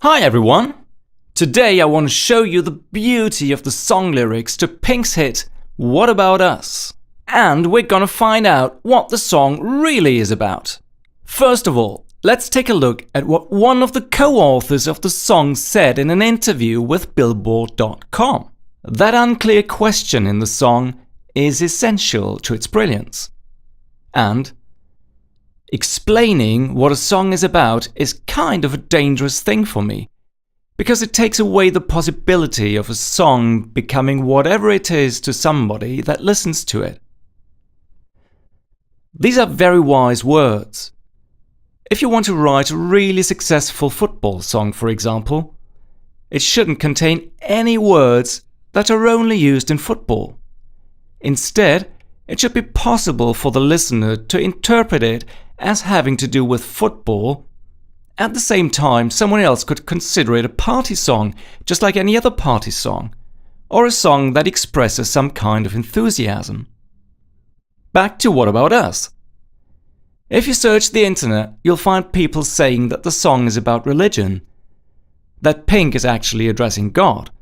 Hi everyone! Today I want to show you the beauty of the song lyrics to Pink's hit What About Us? And we're gonna find out what the song really is about. First of all, let's take a look at what one of the co-authors of the song said in an interview with Billboard.com. That unclear question in the song is essential to its brilliance. And explaining what a song is about is kind of a dangerous thing for me, because it takes away the possibility of a song becoming whatever it is to somebody that listens to it. These are very wise words. If you want to write a really successful football song, for example, it shouldn't contain any words that are only used in football. Instead, it should be possible for the listener to interpret it as having to do with football. At the same time, someone else could consider it a party song, just like any other party song, or a song that expresses some kind of enthusiasm. Back to What About Us? If you search the internet, you'll find people saying that the song is about religion, that Pink is actually addressing God,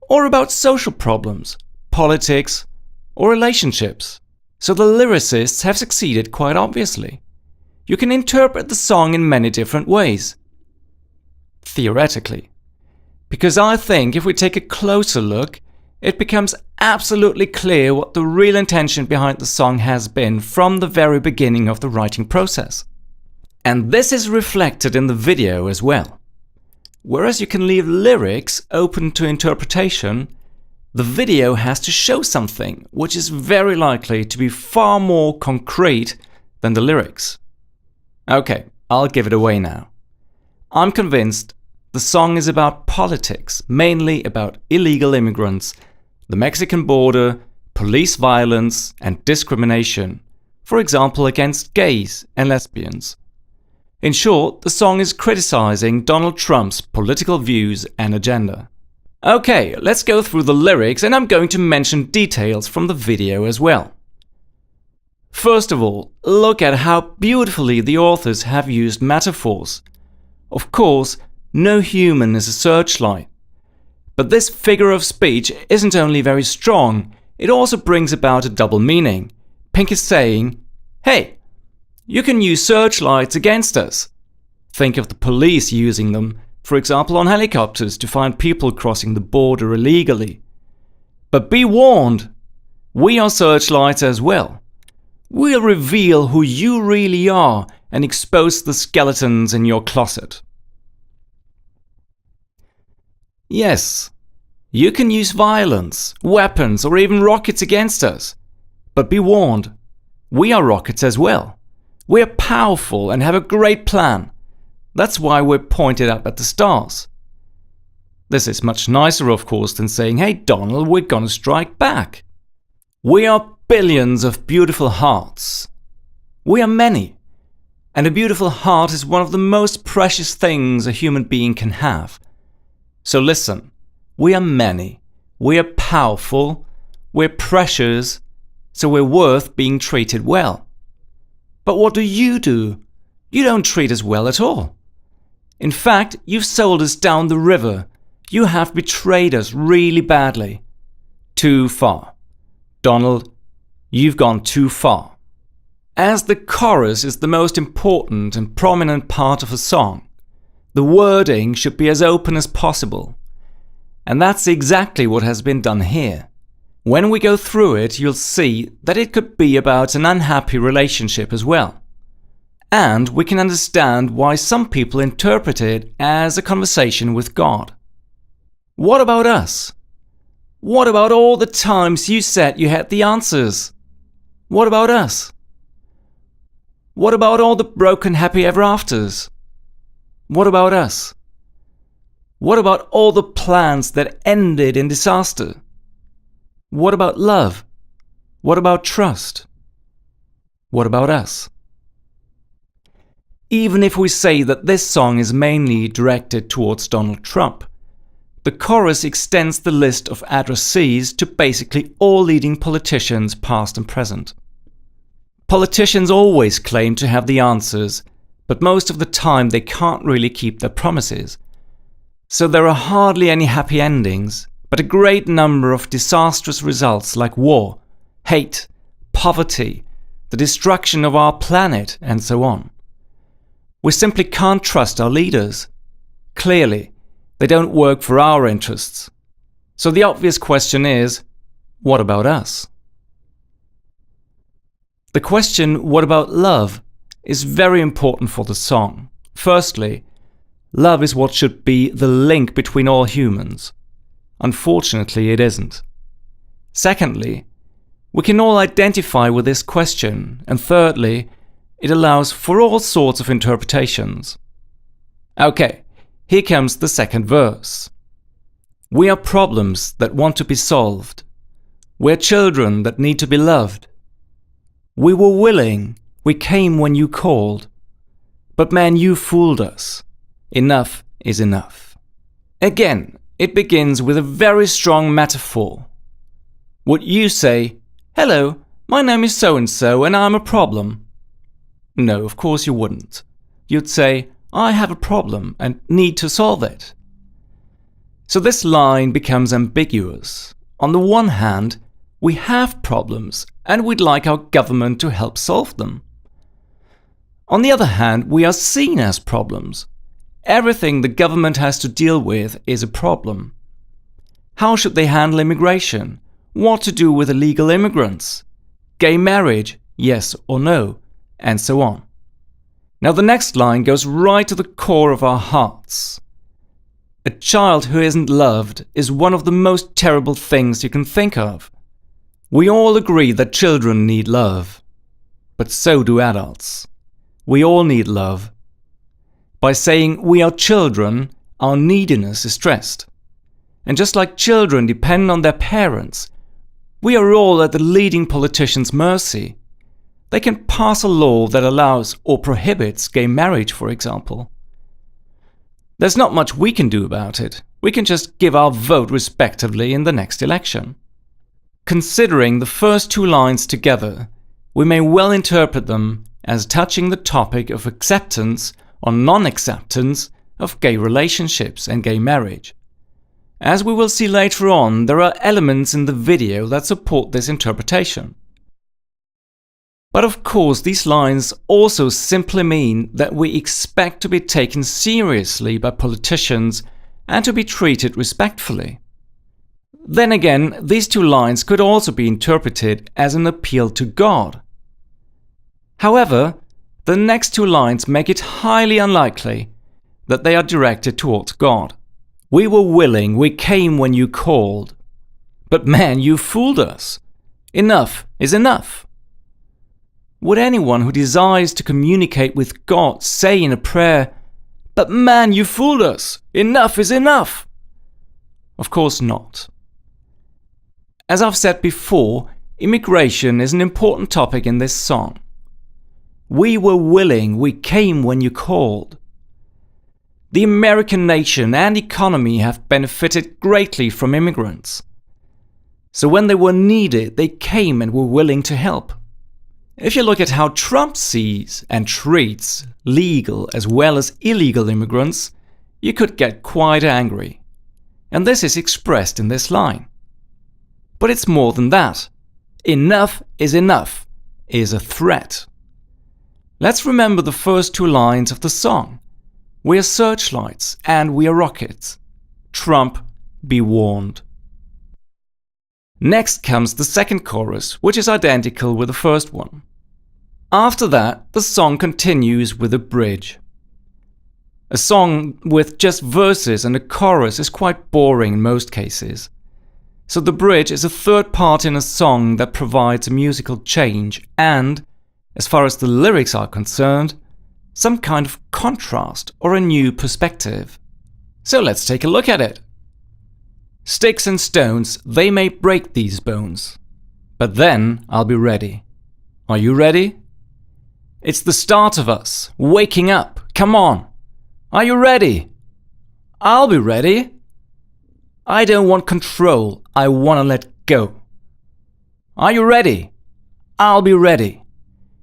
or about social problems, politics, or relationships. So the lyricists have succeeded quite obviously. You can interpret the song in many different ways. Theoretically. Because I think if we take a closer look, it becomes absolutely clear what the real intention behind the song has been from the very beginning of the writing process. And this is reflected in the video as well. Whereas you can leave lyrics open to interpretation, the video has to show something which is very likely to be far more concrete than the lyrics. Okay, I'll give it away now. I'm convinced the song is about politics, mainly about illegal immigrants, the Mexican border, police violence and discrimination, for example against gays and lesbians. In short, the song is criticizing Donald Trump's political views and agenda. Okay, let's go through the lyrics, and I'm going to mention details from the video as well. First of all, look at how beautifully the authors have used metaphors. Of course, no human is a searchlight. But this figure of speech isn't only very strong, it also brings about a double meaning. Pink is saying, hey, you can use searchlights against us. Think of the police using them, for example on helicopters, to find people crossing the border illegally. But be warned, we are searchlights as well. We'll reveal who you really are and expose the skeletons in your closet. Yes, you can use violence, weapons, or even rockets against us. But be warned, we are rockets as well. We're powerful and have a great plan. That's why we're pointed up at the stars. This is much nicer, of course, than saying, hey Donald, we're gonna strike back. We are billions of beautiful hearts. We are many. And a beautiful heart is one of the most precious things a human being can have. So listen, we are many. We are powerful. We're precious. So we're worth being treated well. But what do? You don't treat us well at all. In fact, you've sold us down the river. You have betrayed us really badly. Too far. Donald, you've gone too far. As the chorus is the most important and prominent part of a song, the wording should be as open as possible. And that's exactly what has been done here. When we go through it, you'll see that it could be about an unhappy relationship as well. And we can understand why some people interpret it as a conversation with God. What about us? What about all the times you said you had the answers? What about us? What about all the broken happy ever afters? What about us? What about all the plans that ended in disaster? What about love? What about trust? What about us? Even if we say that this song is mainly directed towards Donald Trump, the chorus extends the list of addressees to basically all leading politicians past and present. Politicians always claim to have the answers, but most of the time they can't really keep their promises. So there are hardly any happy endings, but a great number of disastrous results like war, hate, poverty, the destruction of our planet, and so on. We simply can't trust our leaders. Clearly, they don't work for our interests. So the obvious question is, what about us? The question, what about love, is very important for the song. Firstly, love is what should be the link between all humans. Unfortunately, it isn't. Secondly, we can all identify with this question. And thirdly, it allows for all sorts of interpretations. Okay, here comes the second verse. We are problems that want to be solved. We're children that need to be loved. We were willing, we came when you called. But man, you fooled us. Enough is enough. Again, it begins with a very strong metaphor. Would you say, "Hello, my name is so-and-so and I'm a problem"? No, of course you wouldn't. You'd say, "I have a problem and need to solve it." So this line becomes ambiguous. On the one hand, we have problems and we'd like our government to help solve them. On the other hand, we are seen as problems. Everything the government has to deal with is a problem. How should they handle immigration? What to do with illegal immigrants? Gay marriage, yes or no? And so on. Now the next line goes right to the core of our hearts. A child who isn't loved is one of the most terrible things you can think of. We all agree that children need love, but so do adults. We all need love. By saying we are children, our neediness is stressed. And just like children depend on their parents, we are all at the leading politician's mercy. They can pass a law that allows or prohibits gay marriage, for example. There's not much we can do about it. We can just give our vote respectively in the next election. Considering the first two lines together, we may well interpret them as touching the topic of acceptance or non-acceptance of gay relationships and gay marriage. As we will see later on, there are elements in the video that support this interpretation. But of course, these lines also simply mean that we expect to be taken seriously by politicians and to be treated respectfully. Then again, these two lines could also be interpreted as an appeal to God. However, the next two lines make it highly unlikely that they are directed towards God. We were willing, we came when you called. But man, you fooled us. Enough is enough. Would anyone who desires to communicate with God say in a prayer, "But man, you fooled us. Enough is enough"? Of course not. As I've said before, immigration is an important topic in this song. We were willing, we came when you called. The American nation and economy have benefited greatly from immigrants. So when they were needed, they came and were willing to help. If you look at how Trump sees and treats legal as well as illegal immigrants, you could get quite angry. And this is expressed in this line. But it's more than that. Enough is a threat. Let's remember the first two lines of the song. We are searchlights and we are rockets. Trump, be warned. Next comes the second chorus, which is identical with the first one. After that, the song continues with a bridge. A song with just verses and a chorus is quite boring in most cases. So the bridge is a third part in a song that provides a musical change and, as far as the lyrics are concerned, some kind of contrast or a new perspective. So let's take a look at it. Sticks and stones, they may break these bones, but then I'll be ready. Are you ready? It's the start of us, waking up, come on. Are you ready? I'll be ready. I don't want control, I want to let go. Are you ready? I'll be ready.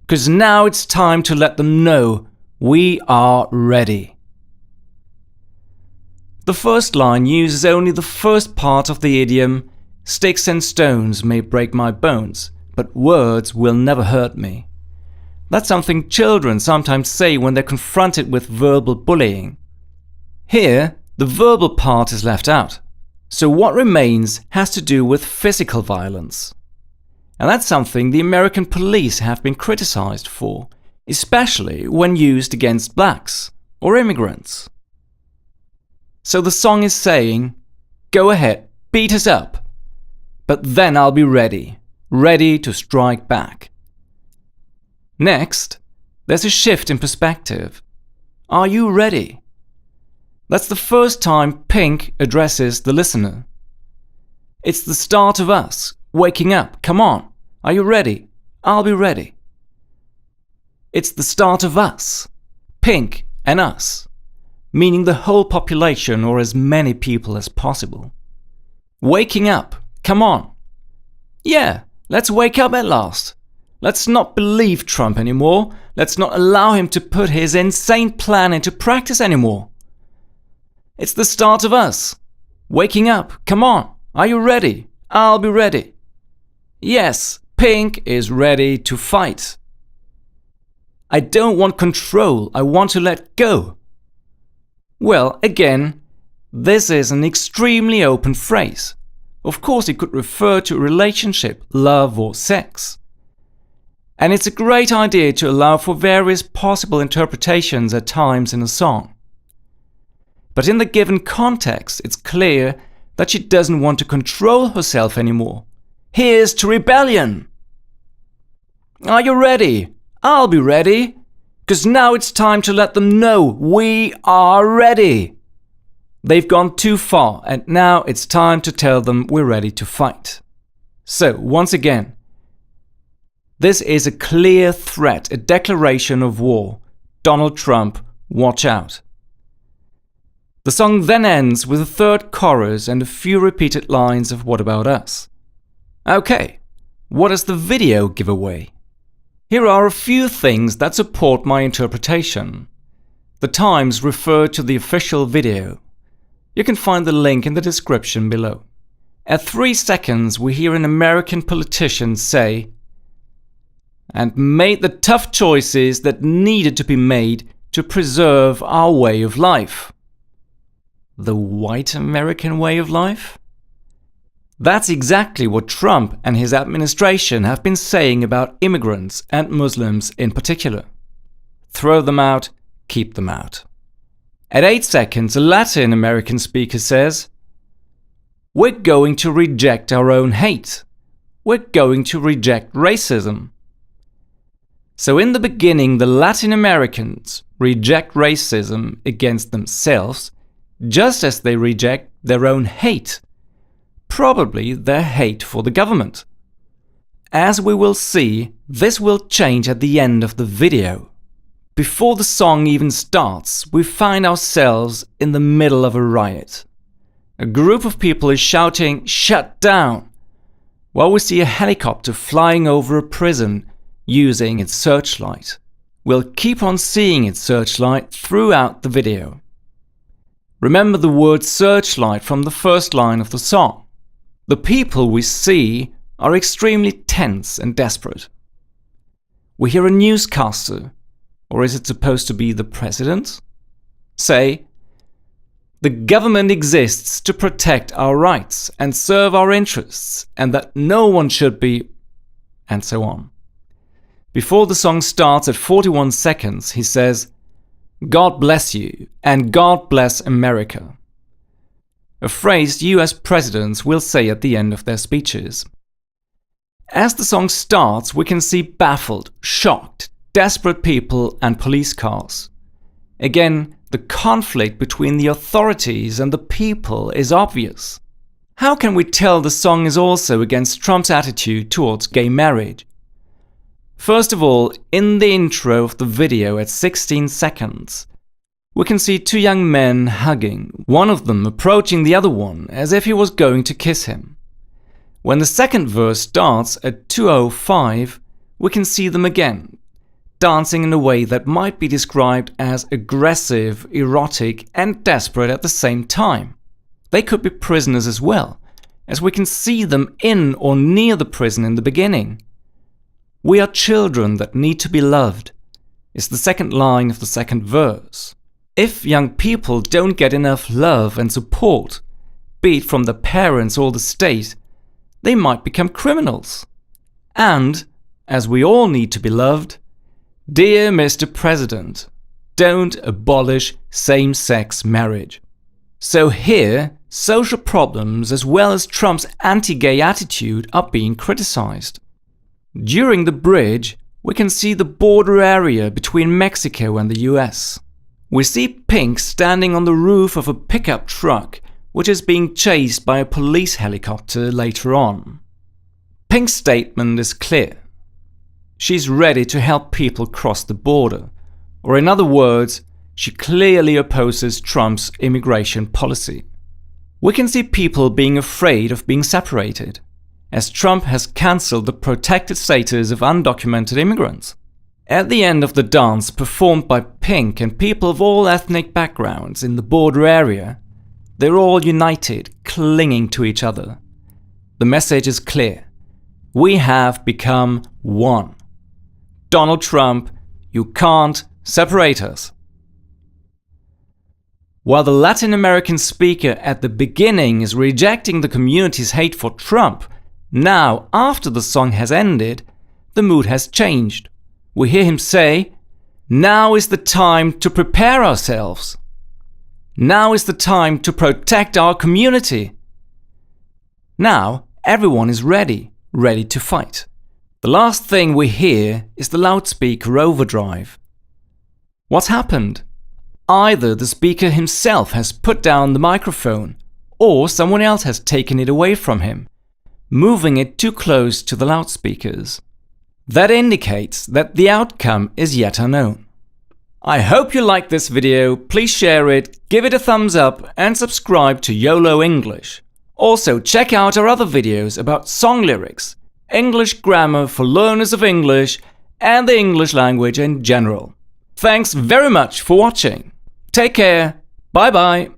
'Cause now it's time to let them know we are ready. The first line uses only the first part of the idiom, "Sticks and stones may break my bones, but words will never hurt me." That's something children sometimes say when they're confronted with verbal bullying. Here, the verbal part is left out. So what remains has to do with physical violence. And that's something the American police have been criticized for, especially when used against blacks or immigrants. So the song is saying, "Go ahead, beat us up, but then I'll be ready to strike back." Next, there's a shift in perspective. Are you ready? That's the first time Pink addresses the listener. It's the start of us waking up. Come on, are you ready? I'll be ready. It's the start of us, Pink and us, meaning the whole population or as many people as possible. Waking up. Come on. Yeah, let's wake up at last. Let's not believe Trump anymore. Let's not allow him to put his insane plan into practice anymore. It's the start of us. Waking up. Come on. Are you ready? I'll be ready. Yes, Pink is ready to fight. I don't want control. I want to let go. Well, again, this is an extremely open phrase. Of course, it could refer to a relationship, love or sex. And it's a great idea to allow for various possible interpretations at times in a song. But in the given context, it's clear that she doesn't want to control herself anymore. Here's to rebellion! Are you ready? I'll be ready. 'Cause now it's time to let them know we are ready. They've gone too far, and now it's time to tell them we're ready to fight. So, once again, this is a clear threat, a declaration of war. Donald Trump, watch out. The song then ends with a third chorus and a few repeated lines of What About Us? Okay, what does the video give away? Here are a few things that support my interpretation. The times refer to the official video. You can find the link in the description below. At 3 seconds, we hear an American politician say, "and made the tough choices that needed to be made to preserve our way of life." The white American way of life? That's exactly what Trump and his administration have been saying about immigrants and Muslims in particular. Throw them out, keep them out. At 8 seconds, a Latin American speaker says, "We're going to reject our own hate. We're going to reject racism." So in the beginning, the Latin Americans reject racism against themselves, just as they reject their own hate, probably their hate for the government. As we will see, this will change at the end of the video. Before the song even starts, we find ourselves in the middle of a riot. A group of people is shouting, "Shut down!" while we see a helicopter flying over a prison using its searchlight. We'll keep on seeing its searchlight throughout the video. Remember the word searchlight from the first line of the song. The people we see are extremely tense and desperate. We hear a newscaster, or is it supposed to be the president, say, "The government exists to protect our rights and serve our interests, and that no one should be," and so on. Before the song starts at 41 seconds, he says, "God bless you, and God bless America." A phrase US presidents will say at the end of their speeches. As the song starts, we can see baffled, shocked, desperate people and police cars. Again, the conflict between the authorities and the people is obvious. How can we tell the song is also against Trump's attitude towards gay marriage? First of all, in the intro of the video at 16 seconds, we can see 2 young men hugging, one of them approaching the other one as if he was going to kiss him. When the second verse starts at 2:05, we can see them again, dancing in a way that might be described as aggressive, erotic, and desperate at the same time. They could be prisoners as well, as we can see them in or near the prison in the beginning. We are children that need to be loved, is the second line of the second verse. If young people don't get enough love and support, be it from their parents or the state, they might become criminals. And, as we all need to be loved, dear Mr. President, don't abolish same-sex marriage. So here, social problems as well as Trump's anti-gay attitude are being criticized. During the bridge, we can see the border area between Mexico and the US. We see Pink standing on the roof of a pickup truck, which is being chased by a police helicopter later on. Pink's statement is clear. She's ready to help people cross the border, or in other words, she clearly opposes Trump's immigration policy. We can see people being afraid of being separated, as Trump has cancelled the protected status of undocumented immigrants. At the end of the dance performed by Pink and people of all ethnic backgrounds in the border area, they're all united, clinging to each other. The message is clear. We have become one. Donald Trump, you can't separate us. While the Latin American speaker at the beginning is rejecting the community's hate for Trump, now, after the song has ended, the mood has changed. We hear him say, "Now is the time to prepare ourselves. Now is the time to protect our community." Now, everyone is ready to fight. The last thing we hear is the loudspeaker overdrive. What's happened? Either the speaker himself has put down the microphone, or someone else has taken it away from him, moving it too close to the loudspeakers. That indicates that the outcome is yet unknown. I hope you liked this video. Please share it, give it a thumbs up, and subscribe to YOLO English. Also, check out our other videos about song lyrics, English grammar for learners of English, and the English language in general. Thanks very much for watching. Take care. Bye bye.